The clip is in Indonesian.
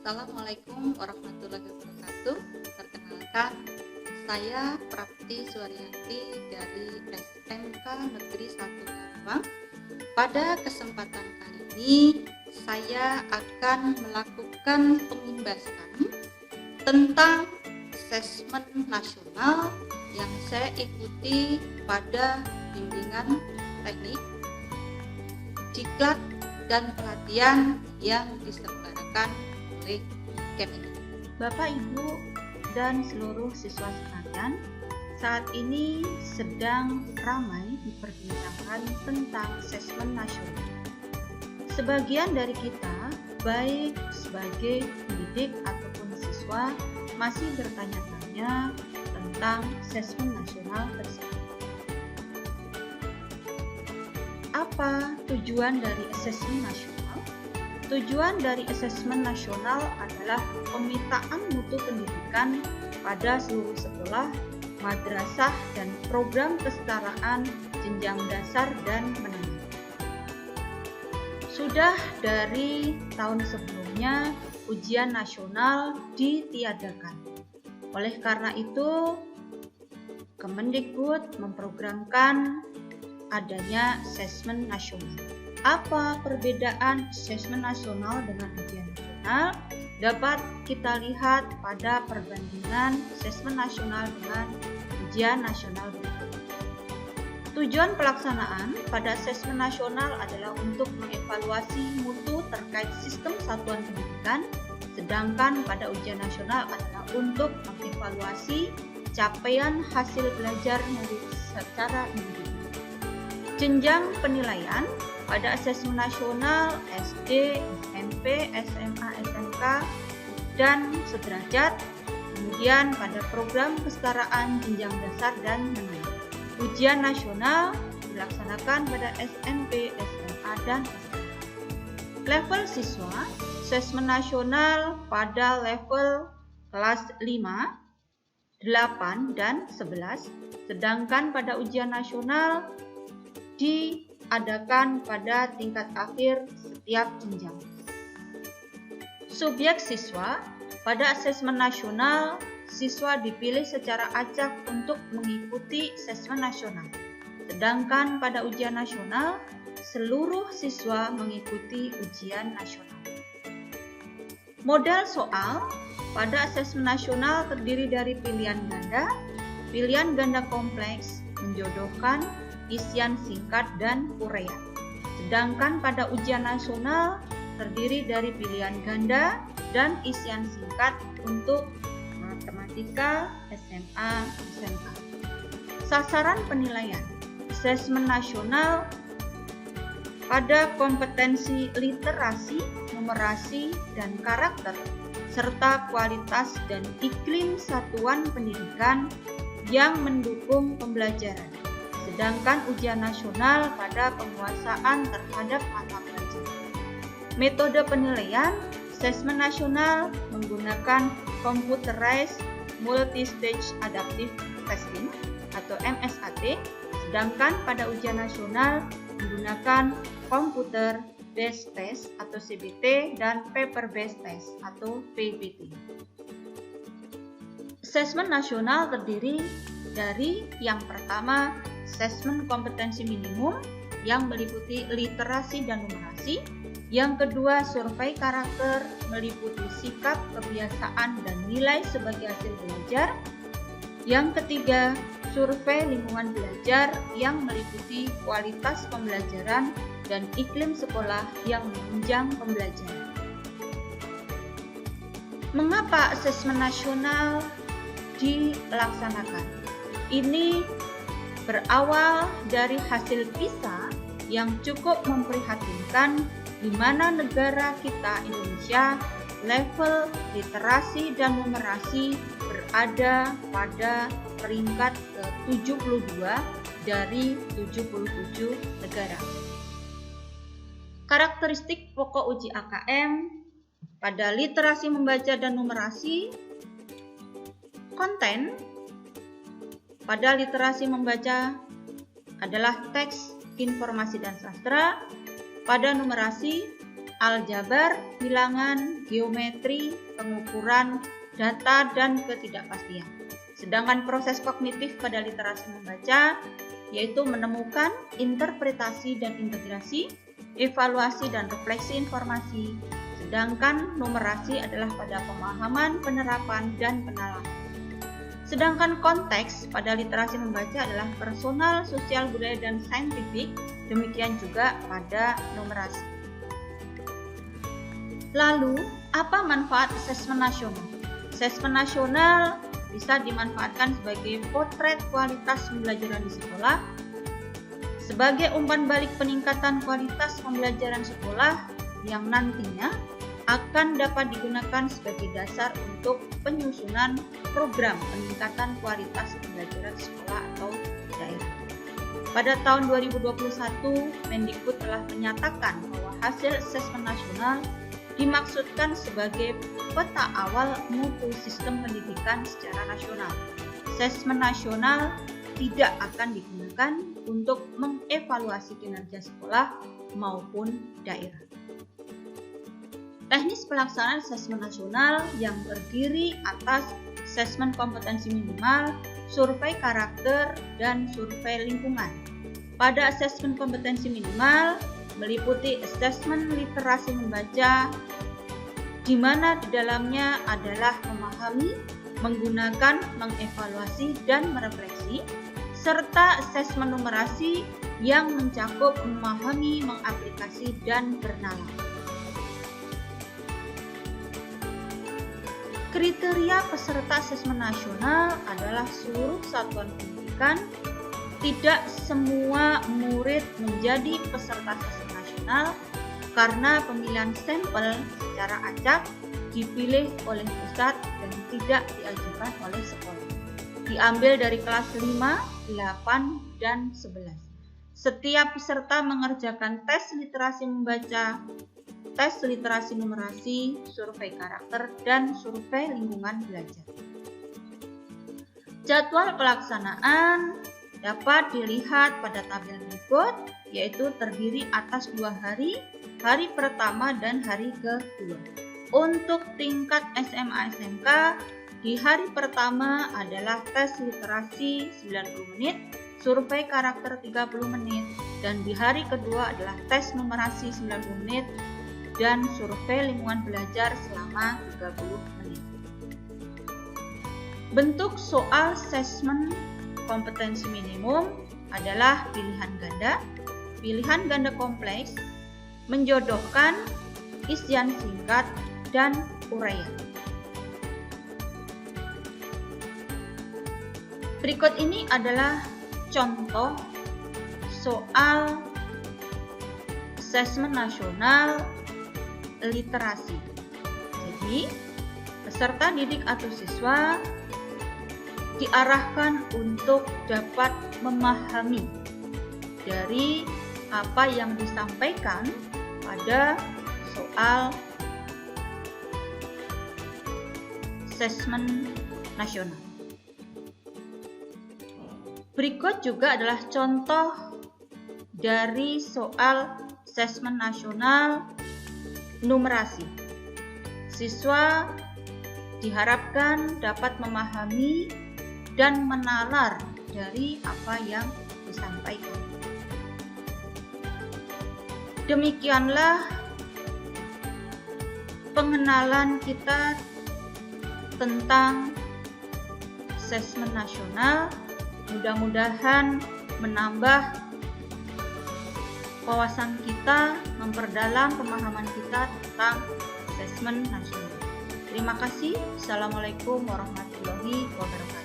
Assalamualaikum warahmatullahi wabarakatuh. Perkenalkan, saya Prapti Suaryanti dari SMK Negeri 1 Karawang. Pada kesempatan kali ini, saya akan melakukan pengimbasan tentang asesmen nasional yang saya ikuti pada bimbingan teknik, diklat, dan pelatihan yang diselenggarakan oleh Kemenak. Bapak, Ibu, dan seluruh siswa sekalian, saat ini sedang ramai diperbincangkan tentang asesmen nasional. Sebagian dari kita, baik sebagai pendidik ataupun siswa, masih bertanya-tanya tentang asesmen nasional tersebut. Apa tujuan dari asesmen nasional? Tujuan dari asesmen nasional adalah pemetaan mutu pendidikan pada seluruh sekolah, madrasah, dan program kesetaraan jenjang dasar dan menengah. Sudah dari tahun sebelumnya, ujian nasional ditiadakan. Oleh karena itu, Kemendikbud memprogramkan adanya asesmen nasional. Apa perbedaan asesmen nasional dengan ujian nasional? Dapat kita lihat pada perbandingan asesmen nasional dengan ujian nasional berikut. Tujuan pelaksanaan pada asesmen nasional adalah untuk mengevaluasi mutu terkait sistem satuan pendidikan, sedangkan pada ujian nasional adalah untuk mengevaluasi capaian hasil belajar murid secara individu. Jenjang penilaian pada asesmen nasional SD, SMP, SMA, SMK, dan sederajat. Kemudian pada program kesetaraan jenjang dasar dan menengah. Ujian nasional dilaksanakan pada SMP, SMA, dan SMK. Level siswa, asesmen nasional pada level kelas 5, 8, dan 11. Sedangkan pada ujian nasional diadakan pada tingkat akhir setiap jenjang. Subjek siswa, pada asesmen nasional, siswa dipilih secara acak untuk mengikuti asesmen nasional. Sedangkan pada ujian nasional, seluruh siswa mengikuti ujian nasional. Modal soal pada asesmen nasional terdiri dari pilihan ganda kompleks, menjodohkan, isian singkat, dan uraian. Sedangkan pada ujian nasional terdiri dari pilihan ganda dan isian singkat untuk matematika, SMA, SMK. Sasaran penilaian asesmen nasional pada kompetensi literasi, numerasi, dan karakter, serta kualitas dan iklim satuan pendidikan yang mendukung pembelajaran. Sedangkan ujian nasional pada penguasaan terhadap mata pelajaran. Metode penilaian asesmen nasional menggunakan Computerized Multi-Stage Adaptive Testing atau MSAT, sedangkan pada ujian nasional menggunakan Computer Based Test atau CBT dan Paper Based Test atau PBT. Asesmen nasional terdiri dari yang pertama, asesmen kompetensi minimum yang meliputi literasi dan numerasi. Yang kedua, survei karakter meliputi sikap, kebiasaan, dan nilai sebagai hasil belajar. Yang ketiga, survei lingkungan belajar yang meliputi kualitas pembelajaran dan iklim sekolah yang menunjang pembelajaran. Mengapa asesmen nasional dilaksanakan? Ini berawal dari hasil PISA yang cukup memprihatinkan, di mana negara kita Indonesia level literasi dan numerasi berada pada peringkat ke-72 dari 77 negara. Karakteristik pokok uji AKM pada literasi membaca dan numerasi. Konten pada literasi membaca adalah teks, informasi, dan sastra. Pada numerasi aljabar, bilangan, geometri, pengukuran, data, dan ketidakpastian. Sedangkan proses kognitif pada literasi membaca yaitu menemukan, interpretasi dan integrasi, evaluasi dan refleksi informasi. Sedangkan numerasi adalah pada pemahaman, penerapan, dan penalaran. Sedangkan konteks pada literasi membaca adalah personal, sosial, budaya, dan saintifik. Demikian juga pada numerasi. Lalu, apa manfaat asesmen nasional? Asesmen nasional bisa dimanfaatkan sebagai potret kualitas pembelajaran di sekolah, sebagai umpan balik peningkatan kualitas pembelajaran sekolah yang nantinya akan dapat digunakan sebagai dasar untuk penyusunan program peningkatan kualitas pembelajaran sekolah atau daerah. Pada tahun 2021, Mendikbud telah menyatakan bahwa hasil asesmen nasional dimaksudkan sebagai peta awal mutu sistem pendidikan secara nasional. Asesmen nasional tidak akan digunakan untuk mengevaluasi kinerja sekolah maupun daerah. Teknis pelaksanaan asesmen nasional yang terdiri atas asesmen kompetensi minimal, survei karakter, dan survei lingkungan. Pada asesmen kompetensi minimal meliputi asesmen literasi membaca, di mana di dalamnya adalah memahami, menggunakan, mengevaluasi, dan merefleksi, serta asesmen numerasi yang mencakup memahami, mengaplikasi, dan bernalar. Kriteria peserta asesmen nasional adalah seluruh satuan pendidikan. Tidak semua murid menjadi peserta asesmen nasional karena pemilihan sampel secara acak dipilih oleh pusat dan tidak diajukan oleh sekolah. Diambil dari kelas 5, 8, dan 11. Setiap peserta mengerjakan tes literasi membaca, tes literasi numerasi, survei karakter, dan survei lingkungan belajar. Jadwal pelaksanaan dapat dilihat pada tabel berikut, yaitu terdiri atas 2 hari, hari pertama dan hari kedua. Untuk tingkat SMA SMK, di hari pertama adalah tes literasi 90 menit, survei karakter 30 menit, dan di hari kedua adalah tes numerasi 90 menit dan survei lingkungan belajar selama 30 menit. Bentuk soal asesmen kompetensi minimum adalah pilihan ganda kompleks, menjodohkan, isian singkat, dan uraian. Berikut ini adalah contoh soal asesmen nasional literasi. Jadi, peserta didik atau siswa diarahkan untuk dapat memahami dari apa yang disampaikan pada soal asesmen nasional. Berikut juga adalah contoh dari soal asesmen nasional numerasi. Siswa diharapkan dapat memahami dan menalar dari apa yang disampaikan. Demikianlah pengenalan kita tentang asesmen nasional. Mudah-mudahan menambah wawasan kita, memperdalam pemahaman kita tentang asesmen nasional. Terima kasih. Assalamualaikum warahmatullahi wabarakatuh.